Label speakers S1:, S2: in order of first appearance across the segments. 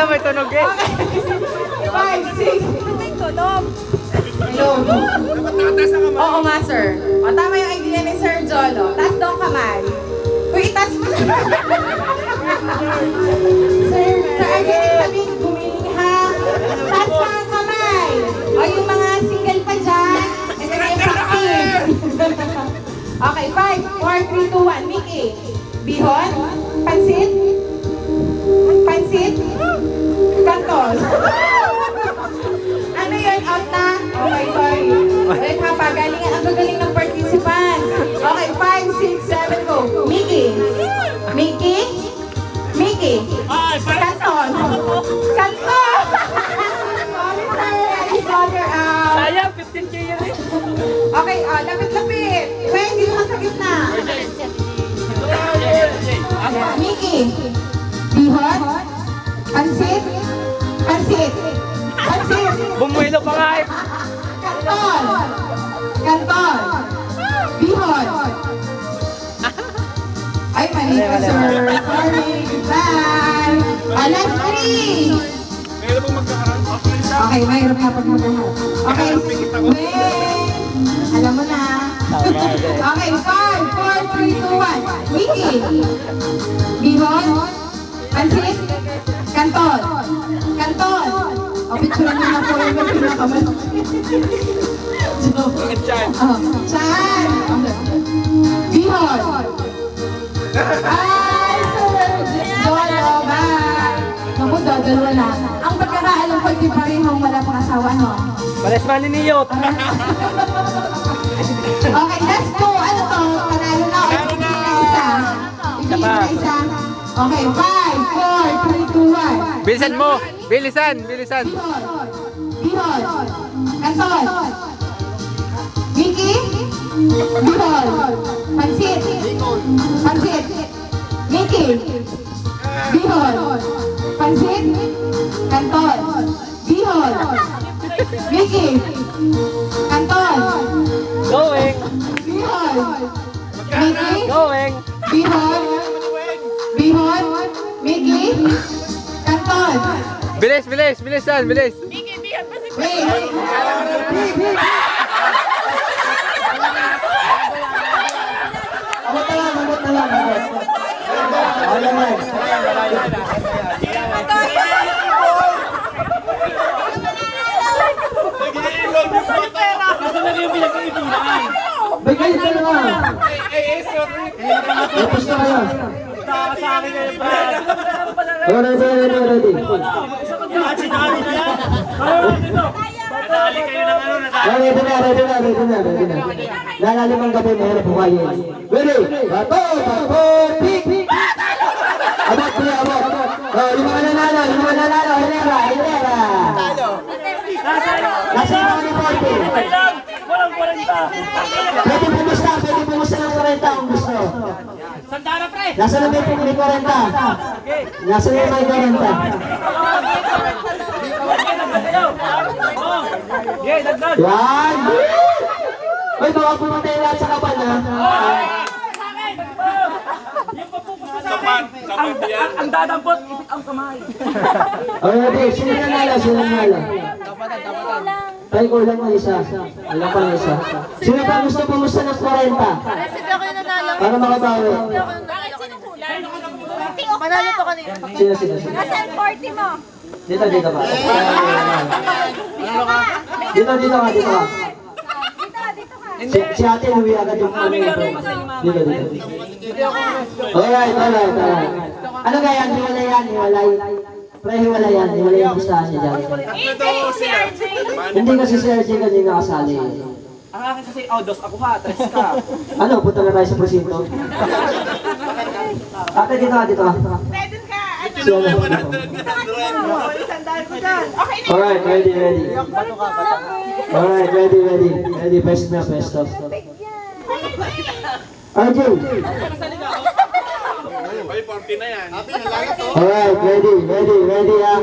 S1: Wala may tunog eh.
S2: 5, 6.
S3: May tulog.
S2: Oo nga, sir. O, tama yung idea ni Sir Jolo. Taas daw ang kamay. Uy, itaas mo. Sir, Arjen, sabihin, gumiling ha. Taas mo ang kamay. O, yung mga single pa dyan. Ito na yung practice. Okay, 5, 4, 3, 2, 1. Mickey. Bihon. Pansit. Pansit. Kantos. Ano yun? Out na? Okay, sorry. Ulit ha, pagalingan. Ang gagaling ng participants. Okay, 5, 6, 7, go. Mickey. Mickey. Mickey. Kanton. Kanton. Sorry, sir. I saw your out.
S1: Sayang, 15K yan eh.
S2: Okay, lapit-lapit. Wait, dito ka sa gitna. Mickey. Bihon. Pansit. Pansit. Pansit.
S1: Bumuelo pa nga eh.
S2: Kanton. Kanton. Bihon. Ay, mali ka, sir. Sorry. Bye. Last 3.
S4: Ngayon mo magkakaroon.
S2: Okay, mahirap na pag maglahat. Okay. Wait. Alam mo na. Okay, 5, 4, 3, 2, 1. Mickey. Bihon. Pansit. Kanton. Kanton. O, picture nyo na po yung pinakamal.
S4: Bakit dyan?
S2: Chan. Bihon. Ay, sir. Jolo, bye. Naku, dodolo na. Ang pagkakaalam ko, di parehong wala pang asawa, no?
S1: Pares man ni Niyot.
S2: Okay, let's go. Ano to? Panalo na.
S4: Panalo na.
S2: Isa. Ibigay na isa. Okay, 5, 4, 3, 2, 1.
S1: Bilisan mo. Bilisan, bilisan.
S2: Bihon. Bihon. Kanton. Mickey. Bihon. Pansit. Pansit. Mickey. Bihon. Pansit. Kanton. Bihon. Mickey. Kanton.
S1: Going.
S2: Bihon. Mickey.
S1: Going.
S2: Bihon. Bihon. Mickey. Kanton.
S1: Bilis, bilis, bilisan, bilis.
S2: Wait.
S5: Abot na lang, abot na lang. Okay naman.
S4: Nasaan na yung pinag-iipunan?
S5: May kayo ka na nga.
S4: Sorry.
S5: Tapos na kayo.
S4: Sa akin kayo pa.
S5: Ready, ready, ready.
S4: Nadali kayo ng ano, nadali.
S5: Ready na, ready na, ready na, ready na. Lalalim ang gabi, mahirap bukayin. Ready? Bato, bato, pick! Abot, kuya, abot. Yung mga nanalo, hilera, hilera. Nasa yung mga reporte.
S4: Walang 40.
S5: Pwede pumusta ng 40 kung gusto.
S4: Sandara, pre!
S5: Nasa na may 40? Nasa na may 40?
S4: Okay, dagdag!
S5: Yan! Uy, baka pumatay lahat sa kaban, ha?
S4: Sapan yan.
S6: Ang dadampot, ipit ang kamay.
S5: Okay, sino nanalo? Sino nanalo? Tayo ko lang ng isa. Alam pa ng isa. Sino pa gusto pumusta ng 40?
S3: Sige ako yung nanalo.
S5: Para makabawi.
S3: Bakit sinong kulang? Manalo to kanina.
S5: Sino?
S3: Nasaan 40 mo?
S5: Dito ba?
S3: Dito ka.
S5: Dito ka.
S3: Dito ka.
S5: Si ate, huwi agad yung ano ito. Dito. Alright. Ano nga yan? Hiwalay. Pre, hiwalay yan yung gustahan niya dyan.
S3: Hindi si RJ.
S5: Hindi kasi si RJ kanina kasali.
S6: Ang akin kasi, dos ako ha, 3 ka.
S5: Ano, punta na tayo sa presinto. Ate, dito ka.
S3: Pwede ka.
S5: Si ano?
S3: Isandaan ko dyan. Okay na.
S5: Alright, ready. Alright, ready. Pesto. RJ!
S4: May 40 na yan.
S5: Alright, ready ha.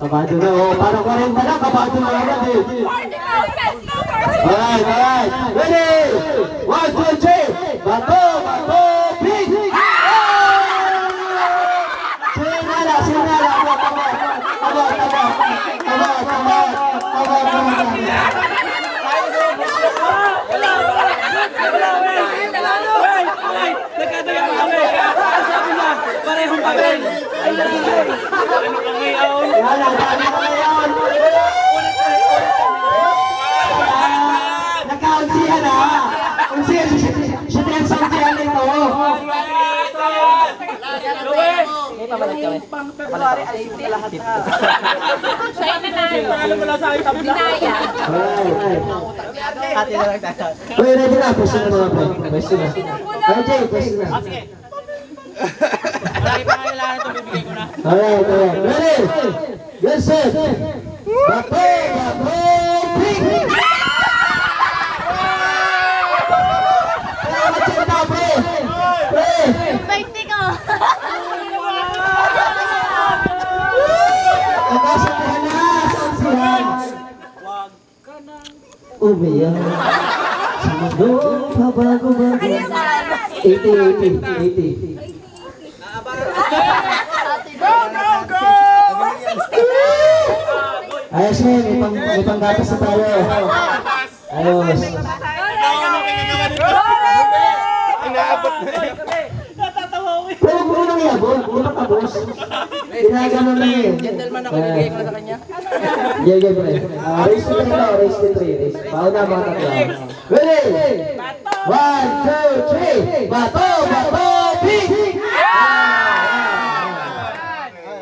S5: Kabado na, parang 40 na, kabado na agad eh.
S3: 40,000 mo.
S5: Alright, ready! 1, 2, 3! Bato, big! Sinala,
S6: parehong papel.
S4: Ano ka ngayon?
S5: Yan, ang dami ko ngayon. Nagka-unsihan ha. Unsihan, siya tinagsaunsihan nito.
S6: Yung pang February ay lahat na.
S3: Siya yung nanalo.
S6: Alam mo lang sa akin tabla.
S3: Binaya.
S5: Alright. Uy, ready na. Pwesto na mga pre. Pwesto na. Ay, Jay, pwesto na.
S6: Sige. Marami pa kailangan ito bibigay ko na.
S5: Alright, alright. Ready? Yes, sir. Bato, ping! Maganda, pre! Pre!
S3: Birthday ko.
S5: Nagkasamahan na! Sansihan! Umiyak sa mundong pabago-bago. 80. Ayos na yun, may panggatas na tayo. Ayos.
S4: Inaabot na.
S6: Natatawa ko.
S5: Pero huwag mo nang iabot, hindi matapos. Ginaganon lang yun.
S6: Gentleman ako, bibigay ko na sa kanya.
S5: Yeah, pre. Race to 3 daw, race to 3. Race. Baon na mga tatlo. Ready? 1, 2, 3. Bato, ping!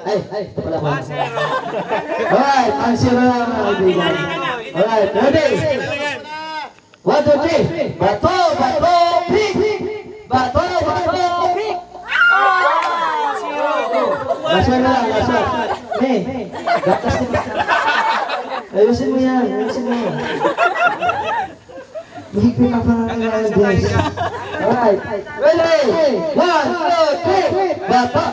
S5: Ay, ito pala mo. Alright, ang zero na mga kaibigan. Alright, ready? 1, 2, 3. Bato, ping! Bato, ping! Last one na lang, last one. Hey, gatas din. Ayusin mo yan, ayusin mo. Mahigpit ang pangalan ng Diyos. Alright, ready? 1, 2, 3. Bato.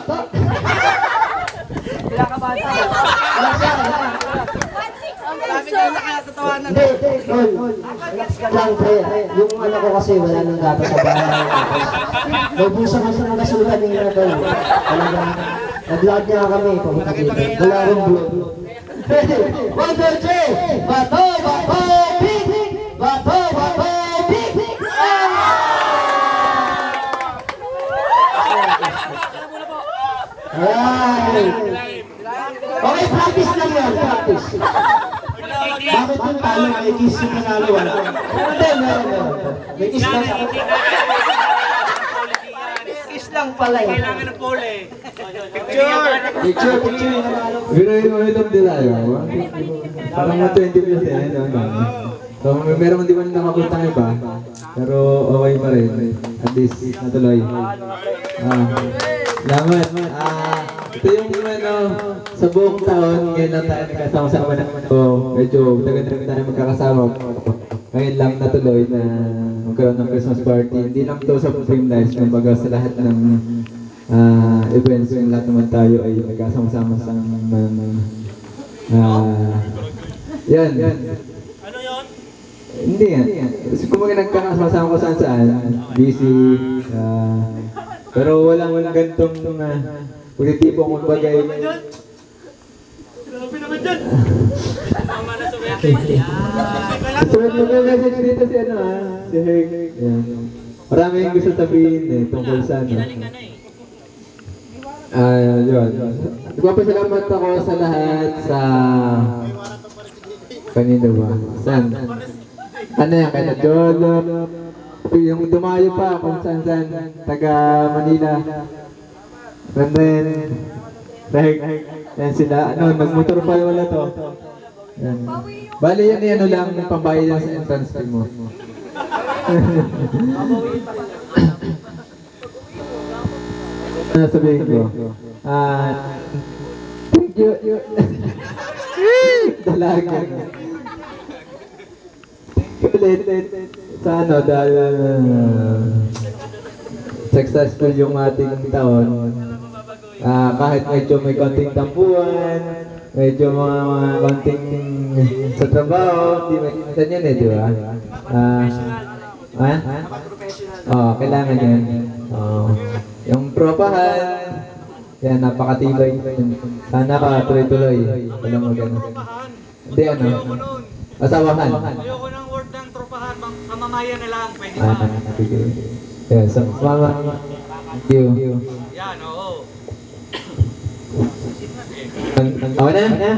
S5: Hindi, relax ka lang, pre. Yung ano ko kasi wala nang gatas sa bahay. Naubusan kasi ng gasuluhan ng ina doon. Talagang, nag-vlog niya kami, papunta dito. Wala rin vlog. 1, 2, 3. Bato, ping! Bato, ping! Alright. Okay, practice lang yan, practice. Bakit yung talo, may kiss yung panalo, wala? Meron. May kiss lang. Kiss lang pala yun.
S4: Kailangan ng pole.
S5: Picture.
S7: Biruin mo itong dilayo. Parang mga 20 plus yan. So, meron man di man nakapunta ng iba. Pero okay pa rin. At least, natuloy. Salamat. Ito yung sa buong taon, ngayon lang tayo nagkasama-sama na medyo tagal-tagal tayo magkakasama. Ngayon lang natuloy na magkaroon ng Christmas party. Hindi lang to sa Frame Lives, kumbaga sa lahat ng events, yung lahat naman tayo ay nagkasama-sama sa yan.
S4: Ano yun?
S7: Hindi yan. Kasi kumbaga nagkakasama ko saan-saan. Busy. Pero walang gantong positibo kung bagay.
S4: Grabe naman dyan. Tama na sa wiki.
S7: Sunod mo na message dito si si Herc. Yan. Maraming gusto sabihin tungkol sa yun. Nagpapasalamat ako sa lahat sa kanino ba? Saan? Ano yan? Kaya Jolo. Yung dumayo pa kung saan taga Manila. And then yan sila, nagmotor pa wala to. Yan. Bali yan lang, pambayad yan sa entrance fee mo. Ano sabihin ko? Thank you. Dalaga. Ulit. Sa dahil successful yung ating taon. Kahit medyo may konting tampuan, medyo mga konting sa trabaho, di maintindihan yan di ba? Kailangan yan. Yung tropahan, yan, napakatibay. Sana ka tuloy-tuloy. Alam mo gano'n. Hindi asawahan.
S4: Ayoko ng word ng tropahan, mamamayan na lang. Pwede
S7: Sige. Yeah, so, mama. Thank you.
S4: Yan, oo.
S7: Okay na?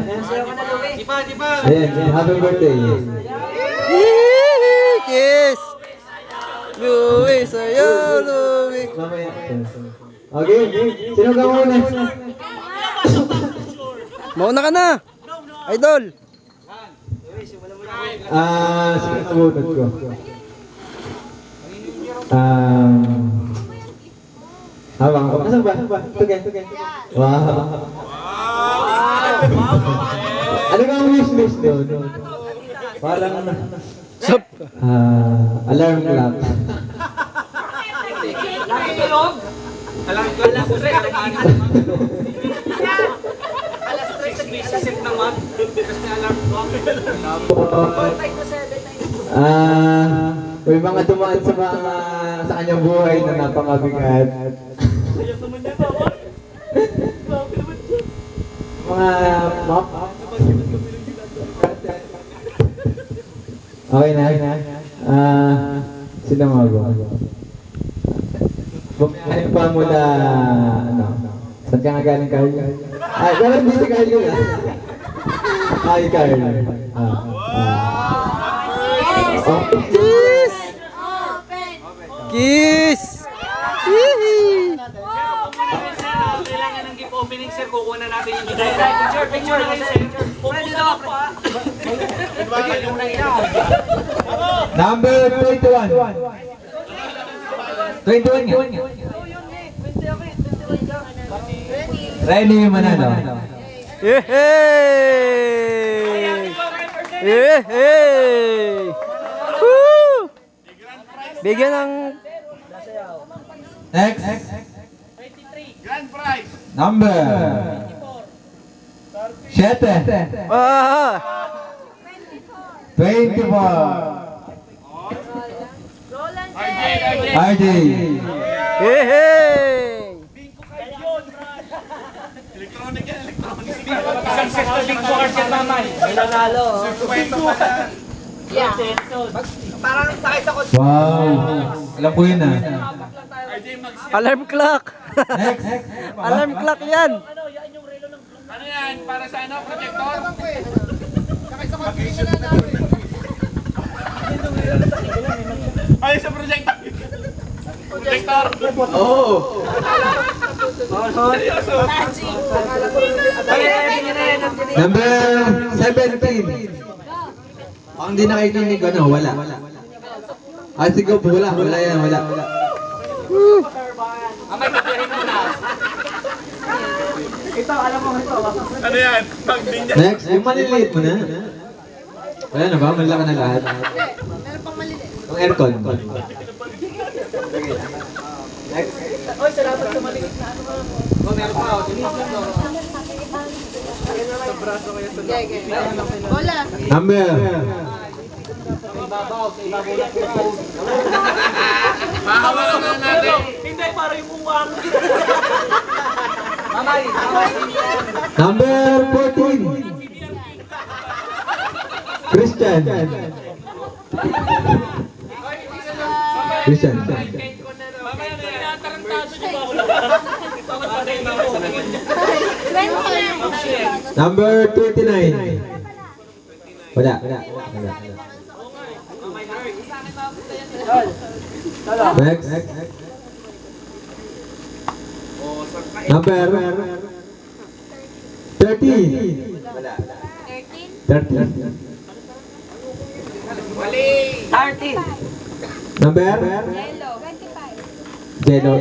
S4: Di pa, di pa.
S7: Ayan, happy birthday.
S1: Kiss! Louie, sa'yo, Louie.
S7: Mamaya. Okay, sino ka muna?
S1: Mauna ka na! Idol!
S7: Sino ka bunod ko? Habang ako. Nasaan ba? Tugen. Wow. Ano ka ang wish doon? Parang alarm clock.
S4: Alam ko lang stress ng ingat. Alas 3 isip naman. Kasi alam ko.
S7: May mga dumaan sa kanyang buhay na napakabigat. Mga map. Okay na. Sino mo ba? Bumiyahin pa mula, saan ka nga galing, Carl? Pero hindi si Carl yun, Ay, Carl.
S1: Kiss! Kiss! Hihi!
S4: Kailangan ng gift opening, sir. Kukuha na natin yung picture na kayo, sir. Pwede na ako,
S7: Number 21. 21 nga. Ready yung manalo.
S1: Yehey! Yehey! Woo! Bigyan ng...
S7: Next. Number 7.
S1: Ah!
S7: 24. RJ.
S1: Yehey!
S4: isang set na big board yan, mamay. May nanalo.
S7: Wow. Alam ko yun
S1: Alarm clock!
S7: Next.
S1: Alarm clock yan!
S4: Ano yan? Para sa ano? Protector? Ay, sa projector. Projector.
S7: Oo.
S4: Seryoso.
S7: Number 17. Ang di nakikinig, wala. Sige, wala yan.
S4: Amay, kapirin mo na. Ito, alam mo ito. Ano yan? Pagbinya.
S7: Next, yung maliliit mo na. Wala na ba? Malala ka na lahat.
S3: Meron pang maliliit.
S7: Yung aircon. Next.
S4: Oy, salamat sa maliit na ano. Meron pa ako.
S3: Bola.
S7: Number.
S4: Mahawalan na natin. Hindi, para yung uwang. Mamay.
S7: Number 14. Christian. Christian.
S4: Mamaya na yan. Tarantado niyo ba ako lahat?
S7: Number 29. Wala. Next. Number 13. 13. Number? Jello.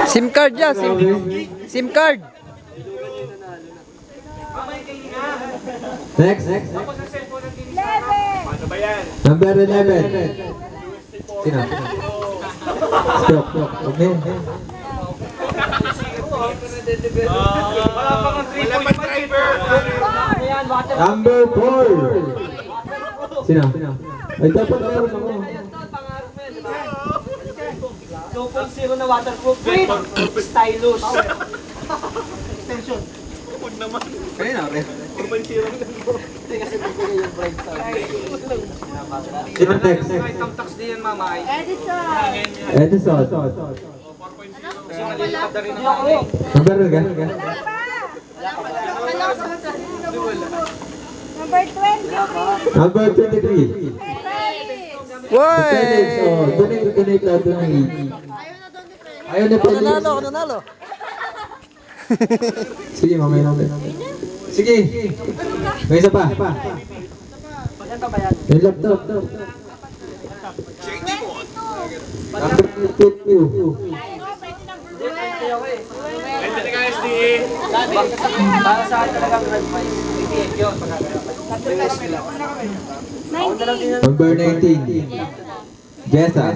S1: SIM card yan! SIM card!
S7: Next. Number 11. Sino? Stop. Okay.
S4: Wala pa kang 3.5 driver.
S7: Number 4. Sino? Ay, dapat meron ako.
S4: 2.0 na waterproof with stylus. Extension. Huwag naman.
S7: Kaya na, okay.
S4: 4.0 na. Hindi kasi bigyan yung bright side.
S7: Sino next?
S4: Tamtax din yan, mamay.
S7: Edison.
S4: Kasi malilipad na rin ang mamay.
S7: Number ka?
S3: Number 20.
S7: Number 23. Felix,
S1: Woy!
S7: oh, donate lang, donate. Ayaw na Felix.
S1: Nanalo, nanalo.
S7: Sige, mamaya. Sige. May isa pa. Yung laptop. Number 22.
S4: Para sa akin talagang advice. Hindi yun.
S7: Number 19. Jessa.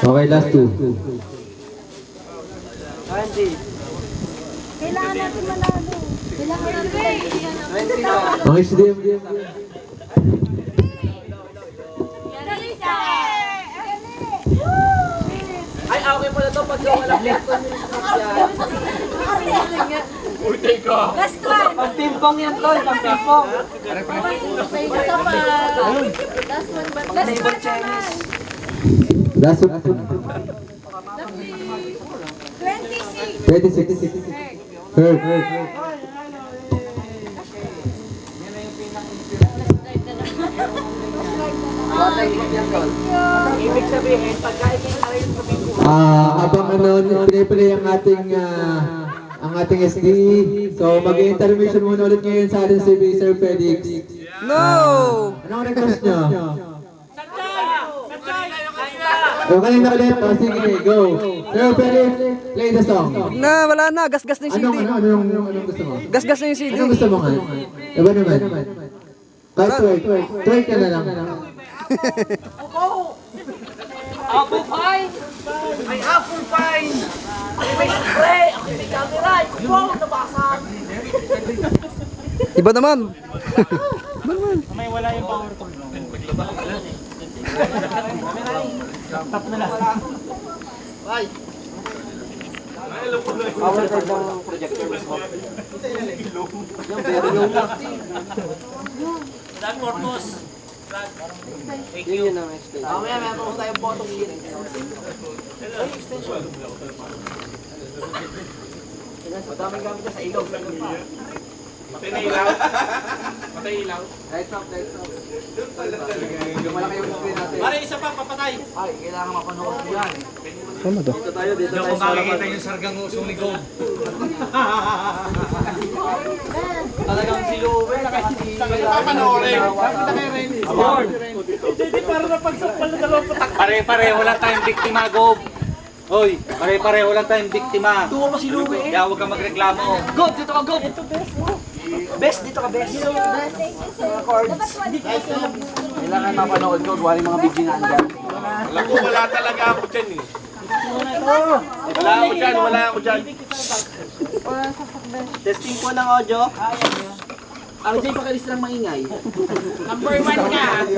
S7: Okay, last two.
S3: Kailangan natin manalo. Kailangan natin
S7: Ang SDM.
S4: Ay, okay pala to pag wala plate.
S3: Last one.
S4: Pang pimpong yan, Tol. Pang pimpong.
S3: Isa pa. Last one ba? Last one naman.
S7: Last one.
S3: 26.
S7: 26. Third.
S4: Ibig sabihin, pagka ikinari yung sabihin ko,
S7: Habang piniplay ang ating SD. So, mag-intermission muna ulit ngayon sa atin si Sir Felix.
S1: No!
S7: Anong request nyo? O, kanina ulit. O, sige, go. Sir Felix, play the song.
S1: Na, wala na. Gas-gas na yung CD.
S7: Anong gusto mo?
S1: Gas-gas na yung CD.
S7: Anong gusto mo nga? Iba naman. Kahit twerk ka na lang.
S4: apple pie! May apple pie! May spray! Ako may camera! Wow, nabasag!
S1: Iba naman.
S4: May wala yung power ko. Tap na lang. Bye! Power cord ng projector mo. Yung very low lang. Dan Mortos. Thank you. Yun ang extension. Mamaya meron tayong bottom here. Ay, extension. Madaming gamit na sa ilaw. Patay na ilaw. Patay ilaw. Lights off, lights off. Yung malaki yung screen natin. Pare, isa pa, papatay. Ay, kailangan mapanood ko yan.
S1: Ano to?
S4: Dito tayo kung makikita yung sargang usong ni Gold. Talagang si Lowe, papanoorin. Kapita kayo rin. Award. Hindi, para napagsapal na dalawang patak. Pare-pareho lang tayong biktima, Gob. Hoy, pare-pareho lang tayong biktima. Tuwa mo si Lowe eh. Kaya huwag kang magreklamo. Gob, dito ka, Gob. Ito, best mo. Best, dito ka, best. Kailangan mapanood ko, gawa yung mga bigyan dyan.
S8: Alam ko, wala talaga ako dyan eh. Wala ako dyan.
S4: Testing po ng audio. RJ, pakilis lang maingay. Number 1 ka.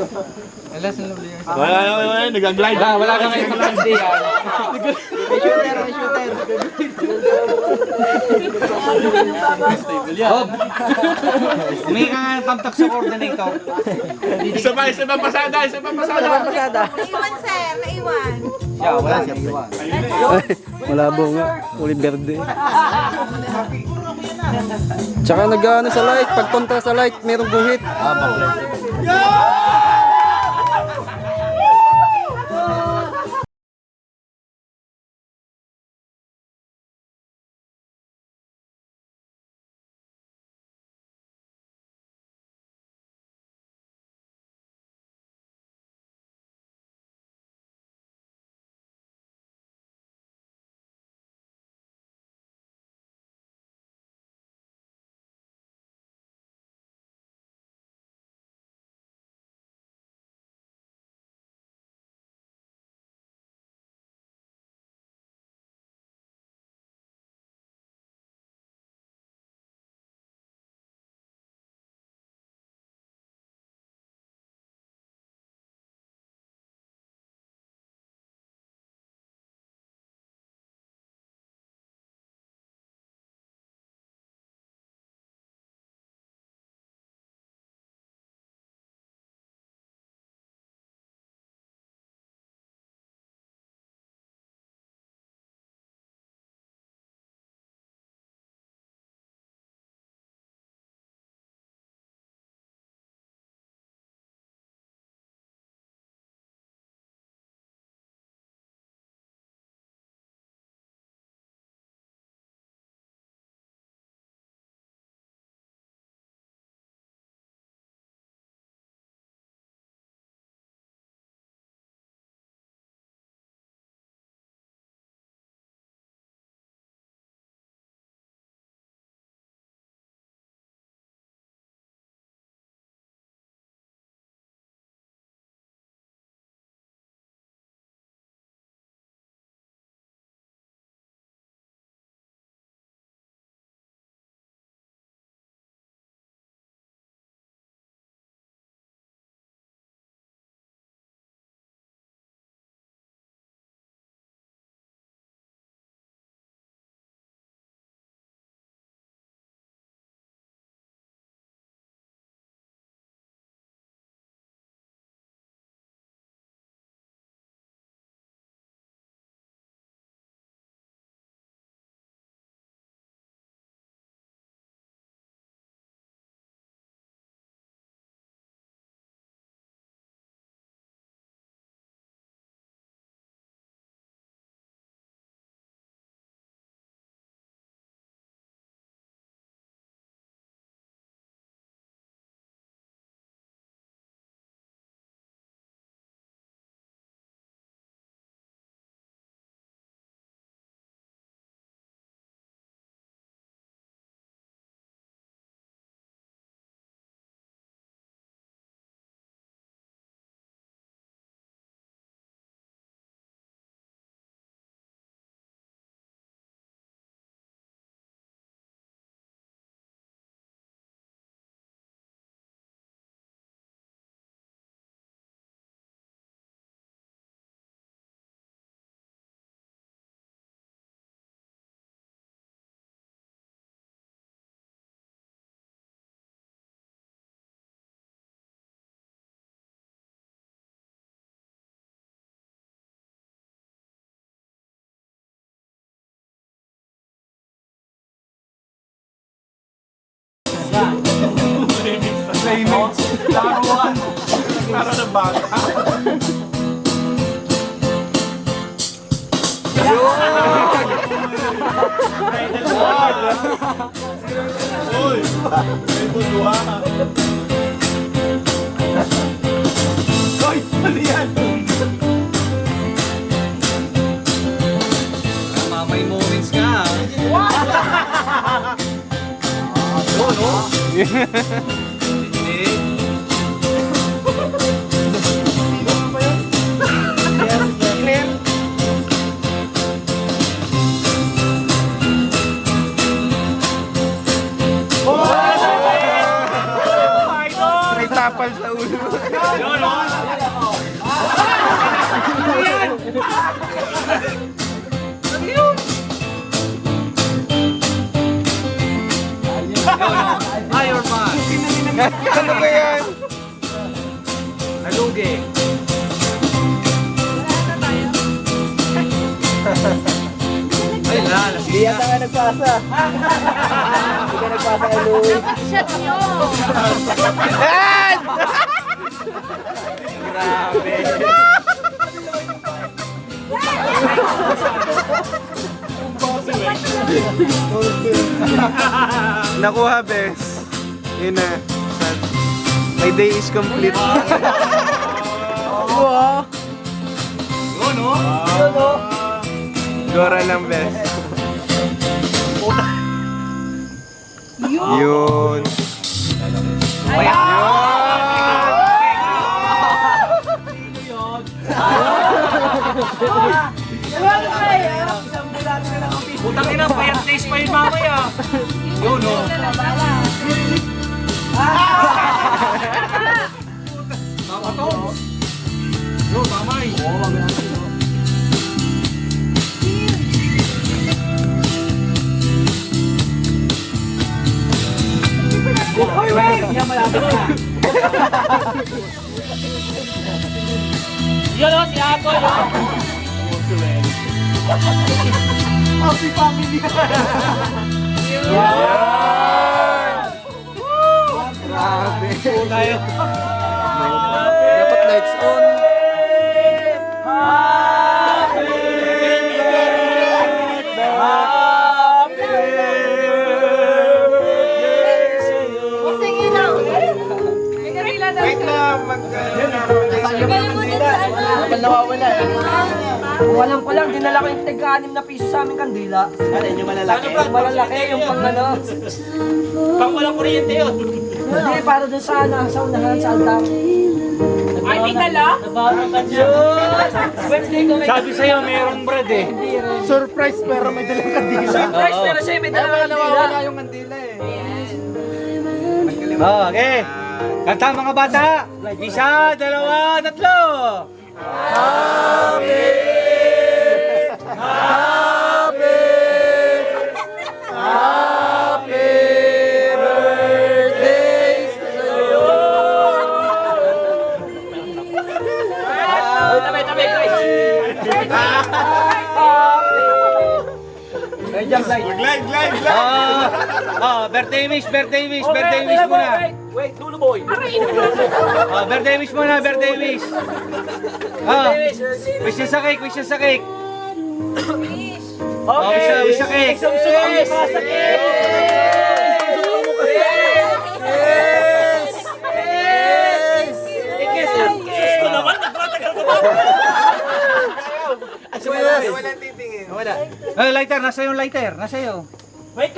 S8: Wala, nag-glide.
S4: Wala kang extra day. May shooter, may shooter. Bob! May ka nga tamtak sa coordinator.
S8: Isa pa pasada.
S3: Naiwan, sir. Naiwan.
S4: Siya, wala siya iwan.
S1: Malabo nga. Uli verde. Tsaka nag-ano sa light. Pag kontra sa light, merong guhit.
S4: Playmates. Laruan.
S8: Para ng bata. Uy! May buduha. Uy! Ano yan?
S4: May moments ka. Oo, no?
S8: May tapal sa ulo.
S4: Yun, no? Iron Man.
S8: Ano ba yan?
S4: Nalugi. Ay, lalas.
S6: Hindi yata nga nagpasa. Hindi ka nagpasa kay Louie.
S3: Shot nyo!
S8: Nakuha, bes. Yun na. My day is complete.
S6: Wow.
S4: Yun, no?
S8: Gora lang, bes. Yun.
S4: Putang ina, payat taste pa yun mamaya. Yun, no? Tama to. Yun, mamay.
S6: Hoy, wait! Yan, malapit na.
S4: Yun, no? Si Ato, yun.
S6: Happy family!
S8: Grabe.
S4: Tayo.
S1: Dapat lights on.
S3: Sige lang. May kanila daw.
S8: Wait lang.
S3: Ibalik mo din sa ano.
S6: Kapal nawawala. Kung alam ko lang, dinala ko yung tig-6 na piso sa aming kandila. Ano yung malalaki? Yung malalaki, yung pang ano.
S4: Pang walang kuryente yun.
S6: Hindi, para dun sa unahan, sa altar.
S3: Ay, may dala?
S6: Birthday ko may
S4: Sabi sa'yo, mayroong bread eh.
S8: Surprise pero may dalang kandila.
S6: surprise, pero siya may dala ng kandila.
S8: yung kandila eh.
S4: Okay. Kanta mga bata. Isa, dalawa, tatlo.
S6: Tabi, guys. Ay, jump light.
S8: Glide.
S4: Birthday wish muna.
S6: Wait, Lulu boy.
S4: Birthday wish muna, birthday wish. Wish niya sa cake. Wish sa cake.
S6: Gusto naman, nagtatagal ko ba?
S8: Walang titingin.
S4: Lighter, nasa yung lighter. Nasa iyo.
S6: Wait.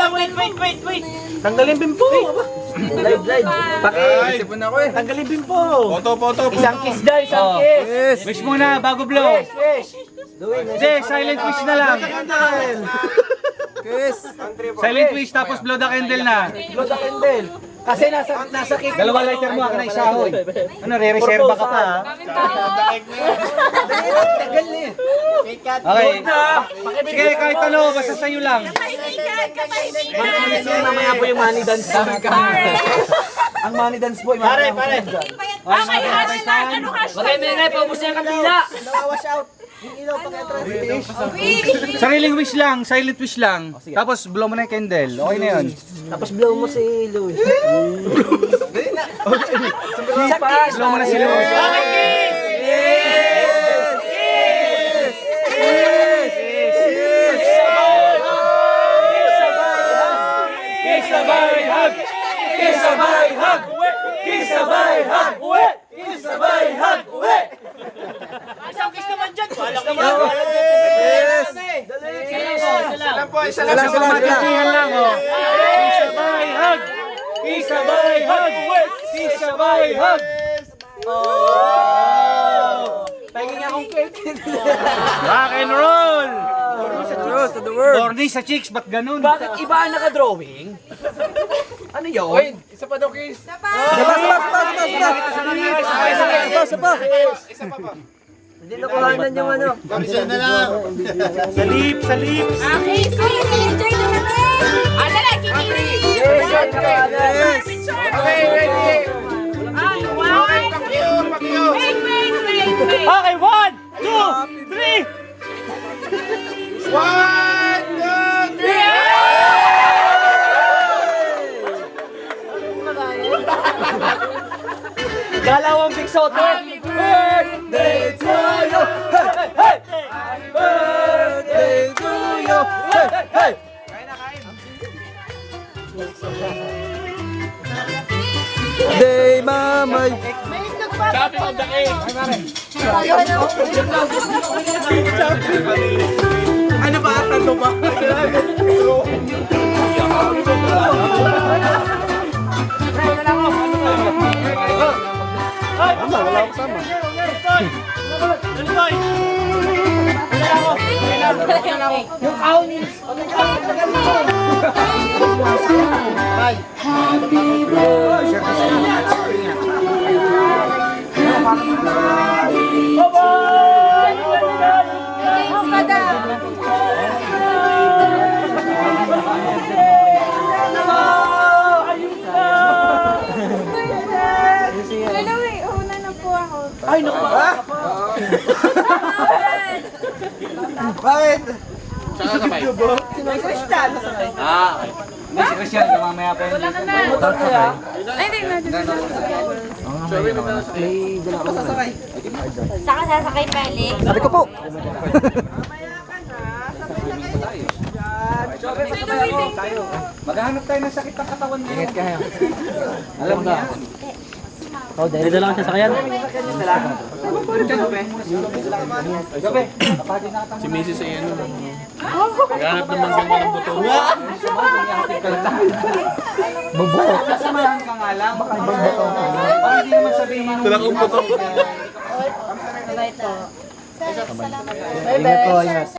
S6: Tanggalin bimpo. Live.
S8: Ay, sipon ako eh.
S6: Tanggalin bimpo.
S8: Photo.
S6: Isang kiss dyan, isang kiss.
S4: Wish muna, bago blow.
S6: Wish.
S4: Hindi, silent wish na lang.
S1: Kiss.
S4: Silent wish, tapos blow the candle na.
S6: Blow the candle. Kasi nasa cake.
S4: Dalawa lighter mo, ako na isa hoy. Ano, re-reserve ka pa ha?
S6: Tagal na eh.
S4: Okay. Sige, kahit ano, basta sa'yo lang.
S6: Mamaya po yung money dance po. Ang money dance po. Pare.
S3: Okay, hashtag. Ano hashtag?
S6: Bagay, paubos na yung kandila. Nawawash out. Yung ilaw pang-entrance.
S4: Sariling wish lang, silent wish lang. Tapos blow mo na yung candle. Okay na yun.
S6: Tapos blow mo si Louie. Slow mo na sila. Okay, kiss! Kisabay hug! Kisabay hug! Kisabay hug! Kisabay hug! Isang kiss naman dyan!
S1: Yes!
S8: Isa lang po.
S6: Magkatihan lang, oh. Kisabay hug! Kisabay hug! Kisabay hug! Oh! Pahingin akong cake. Rock and roll!
S1: To the world.
S6: Dorny sa chicks, ba't ganun? Bakit iba ang naka-drawing? Ano yun?
S8: Wait, isa pa daw kiss.
S1: Sapa!
S6: Hindi nakuhanan yung ano.
S8: Isa na lang.
S6: Sa lips, sa lips.
S3: Okay, enjoy na natin! Ah, dala, kikinig!
S8: Okay, ready.
S3: Ay, one! Wait!
S6: Okay, 1, 2, 3!
S8: 1, 2, 3.
S6: Dalawang Big Soto. Happy birthday to you. Hey, hey. Happy birthday to you. Hey, hey.
S1: Day mamay.
S8: Chopping of the egg. Ano ba? Tanto ba?
S1: Wala akong sama.
S6: Yung kaon niya. Ay, naku.
S1: Bakit?
S6: Si Christian. Ah, okay. Hindi, si Christian, mamaya pa yun. May motor kaya?
S3: Saka sasakay Felix.
S1: Sabi ko po.
S6: Maghahanap tayo ng sakit ng katawan mo. Ingat kayo. Alam mo yan. Dito lang sa sasakyan.
S8: Si Mrs. ay ano. Naghanap naman ganda ng buto.
S6: Kasamahan ka nga lang. Baka ibang bato. Para hindi naman sabihin.
S8: Tulak ang buto.
S6: Ingat po, ingat.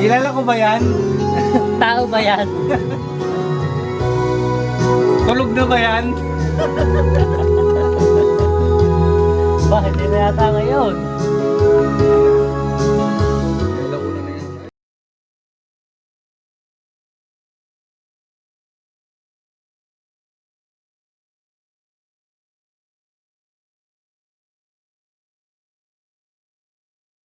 S6: Kilala ko ba yan?
S3: Tao ba yan?
S6: Tulog na ba yan?
S3: Bakit hindi na yata ngayon?